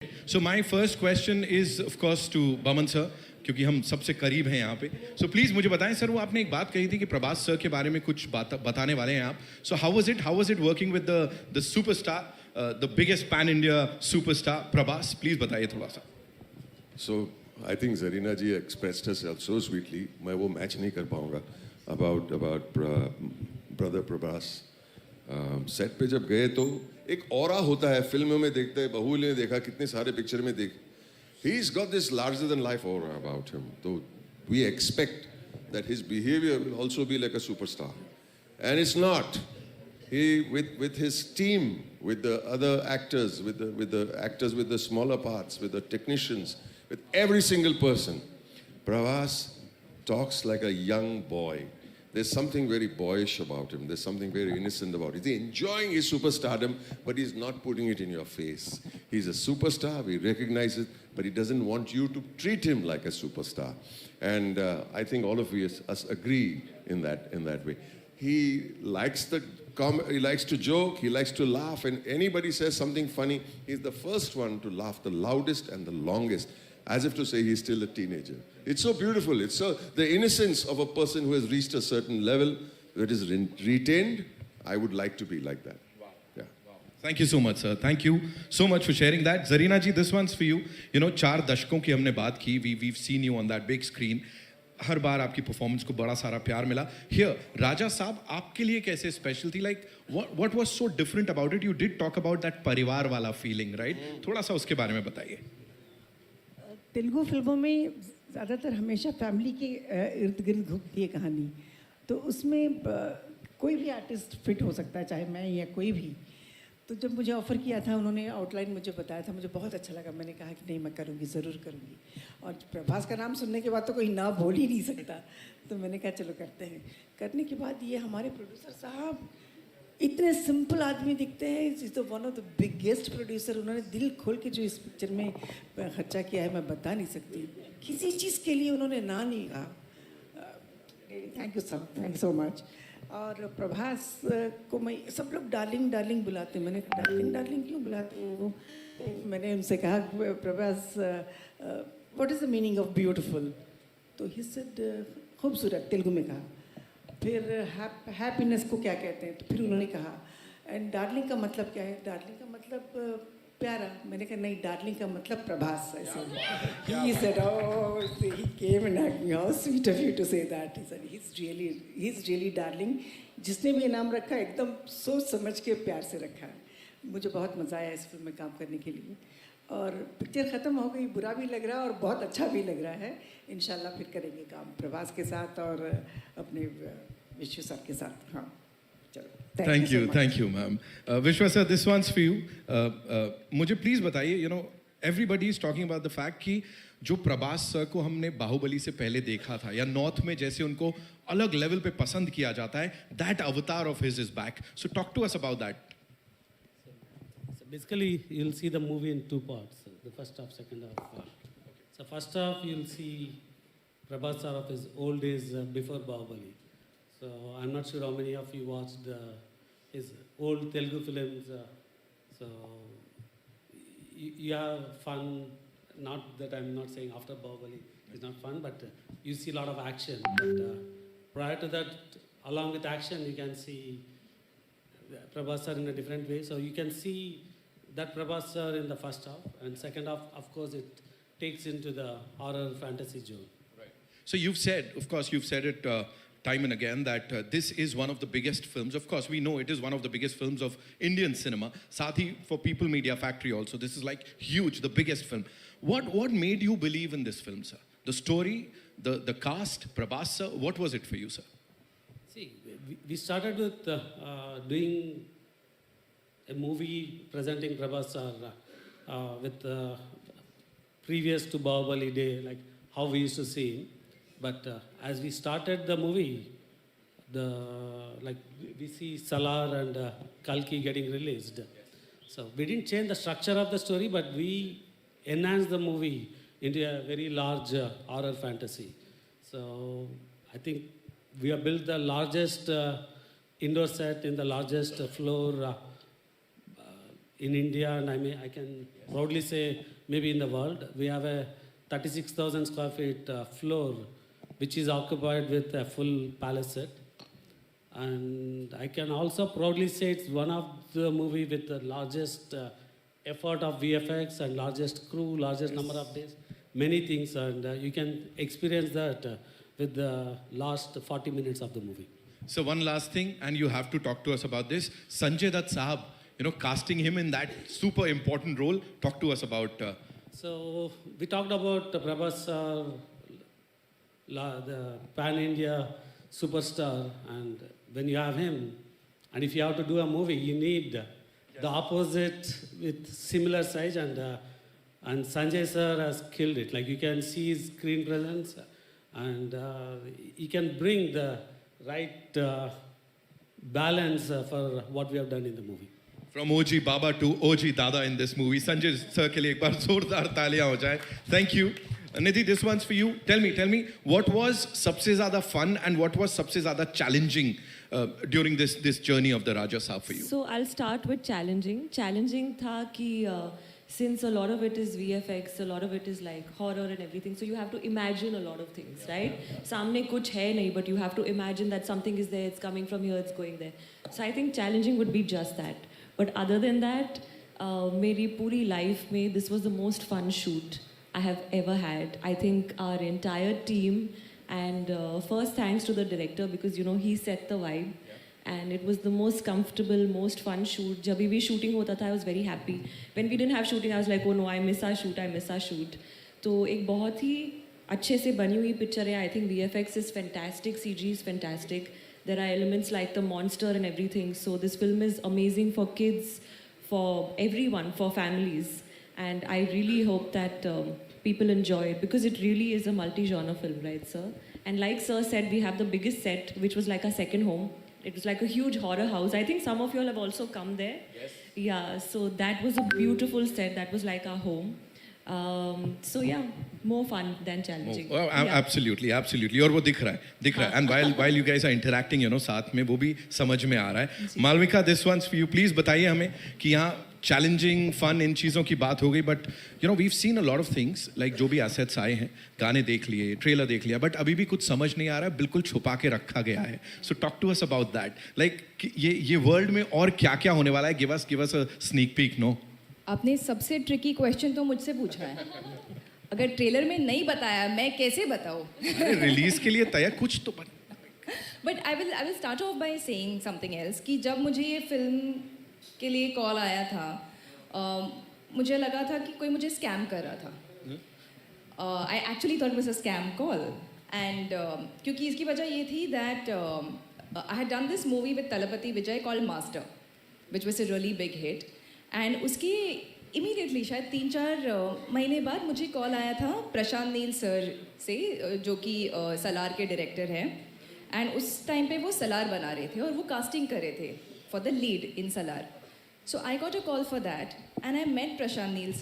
So my first question is of course to Baman sir, क्योंकि हम सबसे करीब हैं यहाँ पे. So please मुझे बताएं सर, वो आपने एक बात कही थी कि प्रभास सर के बारे में कुछ बताने वाले हैं आप. So how was it working with the superstar, the biggest pan India superstar Prabhas? Please बताइए थोड़ा सा. So I think Zarina ji expressed herself so sweetly. मैं वो मैच नहीं कर पाऊँगा about brother Prabhas. सेट पे जब गए तो एक ऑरा होता है, फिल्मों में देखते हैं, बाहुबली ने देखा, कितने सारे पिक्चर में देख. He's got this larger than life aura about him. So we expect that his behavior will also be like a superstar, and it's not. He with his team, with the other actors, with the actors with the smaller parts, with the technicians, with every single person, Prabhas talks like a young boy. There's something very boyish about him. There's something very innocent about him. He's enjoying his superstardom, but he's not putting it in your face. He's a superstar, we recognize it, but he doesn't want you to treat him like a superstar. And I think all of us agree in that way. He likes to joke, he likes to laugh, and anybody says something funny, he's the first one to laugh the loudest and the longest, as if to say he's still a teenager. It's so beautiful. It's so the innocence of a person who has reached a certain level that is retained. I would like to be like that. Wow. Yeah. Wow. Thank you so much, sir. Thank you so much for sharing that. Zarina ji, this one's for you. You know, 4 दशकों की हमने बात की. We've seen you on that big screen. हर बार आपकी performance को बड़ा सारा प्यार मिला. Here, राजा साहब आपके लिए कैसे स्पेशल थी? Like, what was so different about it? You did talk about that परिवार वाला feeling, right? थोड़ा सा उसके बारे में बताइए. तेलुगु फिल्मों में ज़्यादातर हमेशा फैमिली के इर्द गिर्द घूमती है कहानी, तो उसमें कोई भी आर्टिस्ट फिट हो सकता है, चाहे मैं या कोई भी. तो जब मुझे ऑफ़र किया था, उन्होंने आउटलाइन मुझे बताया था, मुझे बहुत अच्छा लगा. मैंने कहा कि नहीं, मैं करूँगी, ज़रूर करूँगी. और प्रभास का नाम सुनने के बाद तो कोई ना बोल ही नहीं सकता, तो मैंने कहा चलो करते हैं. करने के बाद ये हमारे प्रोड्यूसर साहब इतने सिंपल आदमी दिखते हैं. Is the one of the biggest producer. उन्होंने दिल खोल के जो इस पिक्चर में खर्चा किया है, मैं बता नहीं सकती. किसी चीज़ के लिए उन्होंने ना नहीं कहा. Thank you sir, thank you so much. और प्रभास को मैं, सब लोग डार्लिंग डार्लिंग बुलाते हैं. मैंने डार्लिंग डार्लिंग क्यों बुलाते हैं वो? मैंने उनसे कहा Prabhas, what is the meaning of beautiful? तो ही सेड खूबसूरत, तेलुगु में कहा. फिर हैप्पीनेस को क्या कहते हैं? तो फिर उन्होंने कहा. एंड डार्लिंग का मतलब क्या है? डार्लिंग का मतलब प्यारा. मैंने कहा नहीं, डार्लिंग का मतलब प्रभास. ऐसे ही said, oh, he came and hugged me, how sweet of you to say that. He said he is really darling. जिसने भी ये नाम रखा एकदम सोच समझ के प्यार से रखा है. मुझे बहुत मज़ा आया इस फिल्म में काम करने के लिए. और पिक्चर ख़त्म हो गई, बुरा भी लग रहा है और बहुत अच्छा भी लग रहा है. इंशाल्लाह फिर करेंगे काम प्रभास के साथ और अपने विश्व सर के साथ. हाँ, चलो. Thank you, ma'am. Vishwa sir, this one's for you. मुझे please बताइए, you know, everybody is talking about the fact कि जो प्रभास सर को हमने बाहुबली से पहले देखा था, या नॉर्थ में जैसे उनको अलग लेवल पे पसंद किया जाता है, that avatar of his is back. So talk to us about that. So basically, you'll see the movie in 2 parts, the first half, second half. So first half, you'll see Prabhas sir of his old days before Bahubali. So I'm not sure how many of you watched his old Telugu films. So you have fun. Not that I'm not saying after Bahubali is not fun, but you see a lot of action. But prior to that, along with action, you can see Prabhas sir in a different way. So you can see that Prabhas sir in the first half, and second half, of course, it takes into the horror fantasy zone. Right. So you've said it time and again that this is one of the biggest films. Of course, we know it is one of the biggest films of Indian cinema. Sathi, for People Media Factory also, this is like huge, the biggest film. What made you believe in this film, sir? The story, the cast, Prabhas sir, what was it for you, sir? See, we started with doing a movie presenting Prabhas sir with previous to Bahubali day, like how we used to see him. But as we started the movie, we see Salar and Kalki getting released. So we didn't change the structure of the story, but we enhanced the movie into a very large horror fantasy. So I think we have built the largest indoor set in the largest floor in India, and I can proudly say maybe in the world, we have a 36,000 square feet floor, which is occupied with a full palace set. And I can also proudly say it's one of the movie with the largest effort of VFX and largest crew, largest number of days, many things, and you can experience that with the last 40 minutes of the movie. So one last thing, and you have to talk to us about this. Sanjay Dutt Sahab, you know, casting him in that super important role. Talk to us about. So we talked about Prabhas, the pan-India superstar, and when you have him, and if you have to do a movie, you need the opposite with similar size, and Sanjay sir has killed it. Like you can see his screen presence, and he can bring the right balance for what we have done in the movie. From OG Baba to OG Dada in this movie. Sanjay sir ke liye ek baar zordar taaliyan ho jaye. Thank you. Nidhi, this one's for you. Tell me, what was सबसे ज़्यादा fun and what was सबसे ज़्यादा challenging during this journey of the Raja Saab for you? So I'll start with challenging. Challenging था कि since a lot of it is VFX, a lot of it is like horror and everything, so you have to imagine a lot of things, right? सामने कुछ है नहीं, but you have to imagine that something is there, it's coming from here, it's going there. So I think challenging would be just that. But other than that, मेरी पूरी life में this was the most fun shoot I have ever had. I think our entire team, and first thanks to the director because you know he set the vibe, and it was the most comfortable, most fun shoot. जब भी shooting होता था, I was very happy. When we didn't have shooting, I was like, oh no, I miss our shoot. तो एक बहुत ही अच्छे से बनी हुई picture है. I think VFX is fantastic, CG is fantastic. There are elements like the monster and everything. So this film is amazing for kids, for everyone, for families. And I really hope that people enjoy it because it really is a multi-genre film, right, sir? And like sir said, we have the biggest set, which was like our second home. It was like a huge horror house. I think some of you all have also come there. Yes. Yeah, so that was a beautiful set. That was like our home. So yeah, more fun than challenging. Oh, yeah. Absolutely. और वो दिख रहा है. And while you guys are interacting, you know, साथ में वो भी समझ में आ रहा है. Malvika, this one's for you. Please बताइए हमें कि यहाँ challenging, fun इन चीज़ों की बात हो गई, but you know we've seen a lot of things like जो भी assets आए हैं, गाने देख लिए, ट्रेलर देख लिया, but अभी भी कुछ समझ नहीं आ रहा है, बिल्कुल छुपा के रखा गया है. So talk to us about that. Like ये world में और क्या होने वाला है? Give us a sneak peek, no? आपने सबसे ट्रिकी क्वेश्चन तो मुझसे पूछा है. अगर ट्रेलर में नहीं बताया मैं कैसे बताऊँ? रिलीज के लिए तैयार कुछ तो but I will start of by saying something else कि जब मुझे ये फिल्म के लिए कॉल आया था, मुझे लगा था कि कोई मुझे स्कैम कर रहा था. I actually thought it was a scam call, and क्योंकि इसकी वजह ये थी that I had done this movie with Thalapathy Vijay called master, which was a really big hit. And उसके इमीडिएटली शायद 3-4 महीने बाद मुझे कॉल आया था प्रशांत नील सर से, जो कि सलार के डायरेक्टर हैं. एंड उस टाइम पे वो सलार बना रहे थे और वो कास्टिंग कर रहे थे for the lead in Salaar. So I got a call for that, and I met Prashant Neel sir.